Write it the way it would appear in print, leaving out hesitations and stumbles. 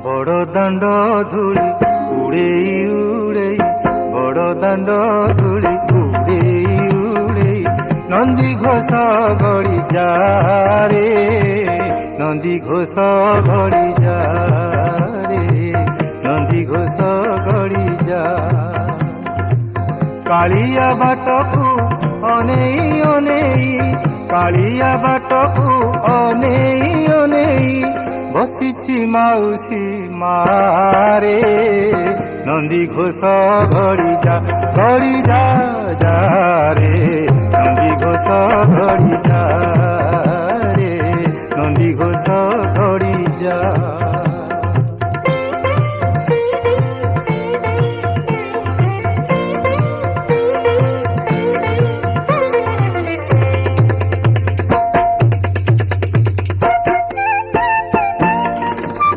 বড় দাণ্ড ধূলি উড়েই উড়েই, বড় দাণ্ড ধূলি উড়েই উড়েই, নন্দী ঘোষ গড়ি যা রে, নন্দী ঘোষ গড়ি যা রে, নন্দী ঘোষ গড়ি যা। কালিয়া বাটকু অনেই অনেই, কালিয়া বাটকু অনেই অনেই, বসিছি মাউসী মারে, নন্দী ঘোষ গড়ি যা, গড়ি যা যা রে, নন্দী ঘোষ গড়ি যা।